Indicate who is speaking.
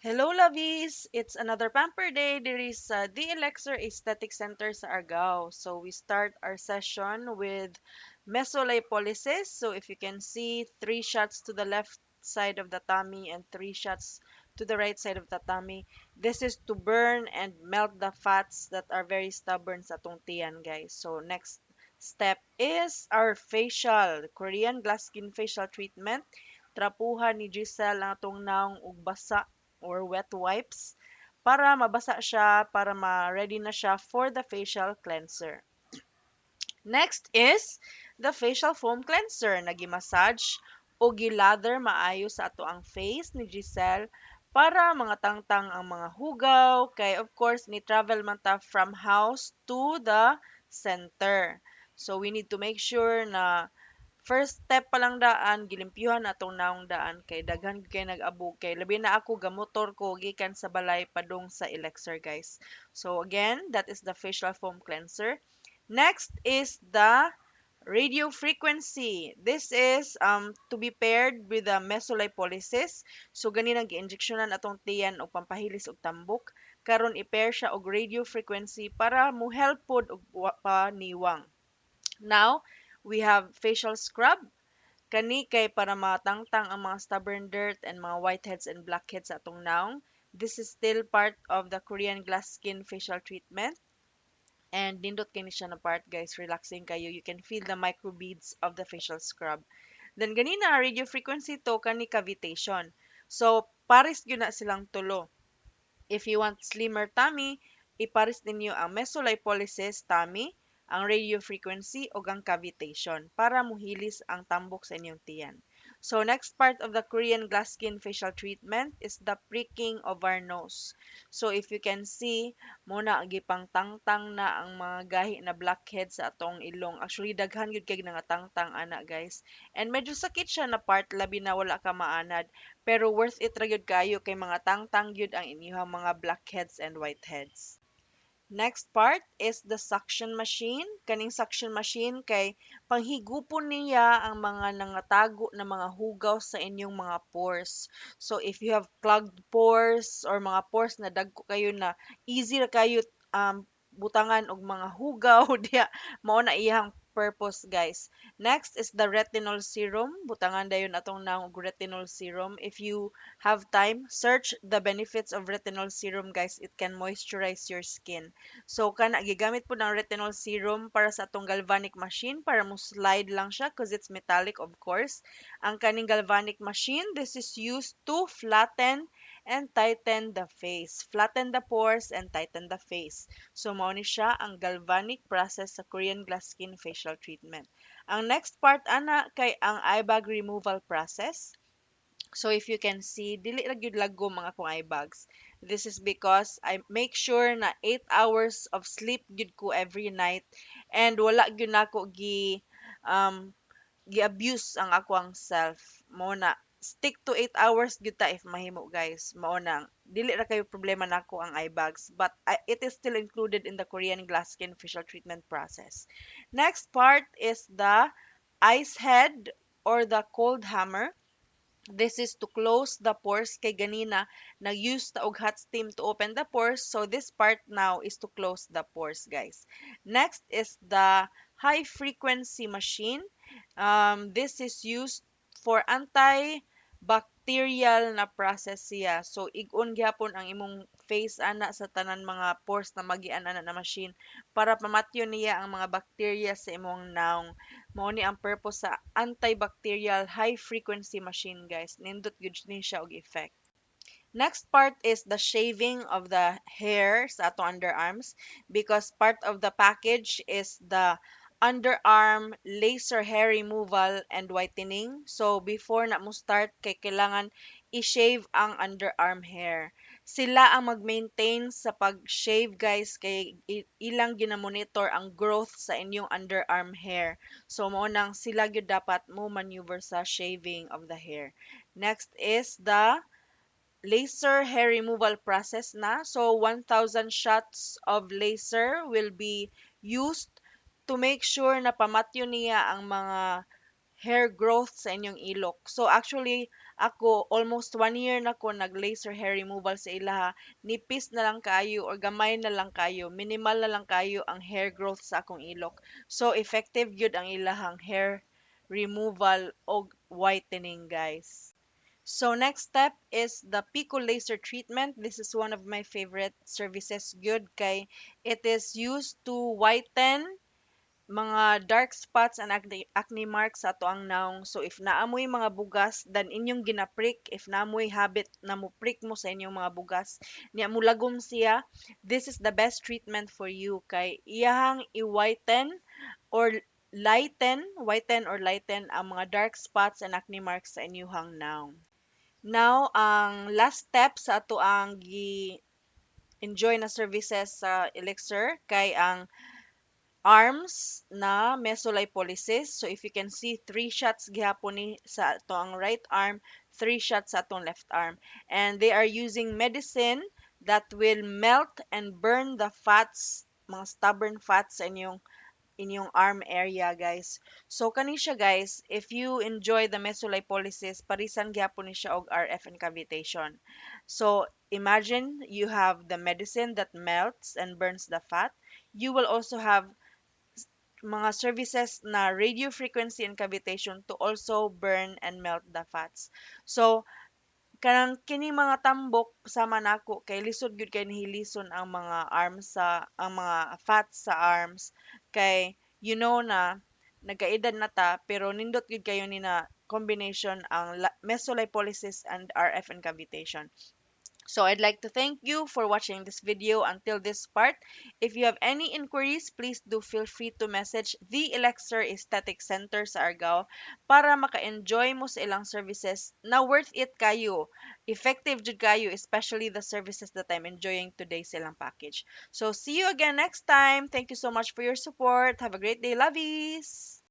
Speaker 1: Hello, lovies! It's another Pamper Day. There is the Elixir Aesthetic Center sa Argao. So we start our session with mesolipolysis. So if you can see, three shots to the left side of the tummy and three shots to the right side of the tummy. This is to burn and melt the fats that are very stubborn sa tong tiyan, guys. So next step is our facial, Korean glass skin facial treatment. Trapuhan ni Giselle ang atong naong ug basa or wet wipes para mabasa siya, para ma-ready na siya for the facial cleanser. Next is the facial foam cleanser. Nagi-massage o gilather maayo sa ato ang face ni Giselle para mga tangtang ang mga hugaw. Kay of course, ni travel man ta from house to the center. So we need to make sure na first step pa lang daan, gilimpyuhan atong naong daan kay daghan kay nag-abog kay labi na ako gamotor ko gikan sa balay padung sa Elixir, guys. So again, that is the facial foam cleanser. Next is the radio frequency. This is to be paired with the mesolipolysis. So gani nang gi-injectionan atong tiyan og pampahilis og tambok karon i-pair siya og radio frequency para mo help pod og paniwang. Now, we have facial scrub. Kani kay para matangtang ang mga stubborn dirt and mga whiteheads and blackheads sa atong naong. This is still part of the Korean glass skin facial treatment. And nindot kini siya na part, guys, relaxing kayo. You can feel the microbeads of the facial scrub. Then ganina radio frequency to kani cavitation. So pares gyud na silang tulo. If you want slimmer tummy, ipares ninyo ang mesolipolysis tummy, ang radio frequency o ang cavitation para muhilis ang tambok sa inyong tiyan. So next part of the Korean glass skin facial treatment is the pricking of our nose. So if you can see, muna gipang tangtang na ang mga gahi na blackhead sa atong ilong. Actually daghan gyud kay nga tangtang ana, guys. And medyo sakit siya na part labi na wala ka maanad. Pero worth it ra gyud kayo kay mga tangtang gyud ang inyong mga blackheads and whiteheads. Next part is the suction machine. Kaning suction machine kay panghigupon niya ang mga nangatago na mga hugaw sa inyong mga pores. So if you have clogged pores or mga pores na dagko kayo na easy ra kayo butangan og mga hugaw diya mao na iyang purpose, guys. Next is the retinol serum. Butangan dayon atong nang og retinol serum. If you have time, search the benefits of retinol serum, guys. It can moisturize your skin. So kana gigamit po ng retinol serum para sa atong galvanic machine para mo slide lang siya because it's metallic, of course. Ang kaning galvanic machine, this is used to flatten and tighten the face. Flatten the pores and tighten the face. So mao ni siya ang galvanic process sa Korean glass skin facial treatment. Ang next part ana kay ang eye bag removal process. So if you can see, dili ra gyud lagom mga akong eye bags. This is because I make sure na 8 hours of sleep gyud ko every night and wala gyud nako um gi-abuse ang ako ang self. Mao na stick to 8 hours gyud ta if mahimo, guys. Mao na dili ra kayo problema nako ang eye bags, but it is still included in the Korean glass skin facial treatment process. Next part is the ice head or the cold hammer. This is to close the pores kay ganina nag-use ta og hot steam to open the pores. So this part now is to close the pores, guys. Next is the high frequency machine. This is used for antibacterial na process siya. So igon gyapon ang imong face ana sa tanan mga pores na magian ana na machine para pamatyon niya ang mga bacteria sa imong naong. Mao ni ang purpose sa antibacterial high frequency machine, guys. Nindot gyud ni siya og effect. Next part is the shaving of the hair sa ato underarms because part of the package is the underarm laser hair removal and whitening. So before na mo start kay kailangan i-shave ang underarm hair. Sila ang mag-maintain sa pag-shave, guys, kay ilang ginamonitor ang growth sa inyong underarm hair. So mo nang sila gyud dapat mo maneuver sa shaving of the hair. Next is the laser hair removal process na. So 1,000 shots of laser will be used to make sure na pamatyo niya ang mga hair growth sa inyong ilok. So actually, Ako, almost 1 year na ko nag-laser hair removal sa ilaha. Nipis na lang kayo or gamay na lang kayo. Minimal na lang kayo ang hair growth sa akong ilok. So, effective yun ang ilahang hair removal o whitening, guys. So next step is the Pico laser treatment. This is one of my favorite services. Good kay it is used to whiten mga dark spots and acne marks sa ato ang naong. So if naamoy mga bugas, then inyong ginaprick, if naamoy habit na mo prick mo sa inyong mga bugas, niya mo lagom siya, this is the best treatment for you kay iyahang i-whiten or whiten or lighten ang mga dark spots and acne marks sa inyong naong. Now, ang last step sa ato ang gi-enjoy na services sa Elixir kay ang arms na mesolipolysis. So if you can see, three shots gihapon ni sa ato ang right arm, three shots sa atong left arm. And they are using medicine that will melt and burn the fats, mga stubborn fats sa inyong arm area, guys. So kani siya, guys, if you enjoy the mesolipolysis, parisan gyapon ni siya og RF and cavitation. So imagine you have the medicine that melts and burns the fat. You will also have mga services na radio frequency and cavitation to also burn and melt the fats. So kanang kini mga tambok sama nako kay lisod gyud kay nihilison ang mga arms sa ang mga fats sa arms kay you know na nagkaedad na ta pero nindot gyud kayo ni na combination ang mesolipolysis and RF and cavitation. So I'd like to thank you for watching this video until this part. If you have any inquiries, please do feel free to message the Elixir Aesthetic Center sa Argao para maka-enjoy mo sa ilang services na worth it kayo. Effective jud kayo, especially the services that I'm enjoying today sa ilang package. So see you again next time. Thank you so much for your support. Have a great day, lovies!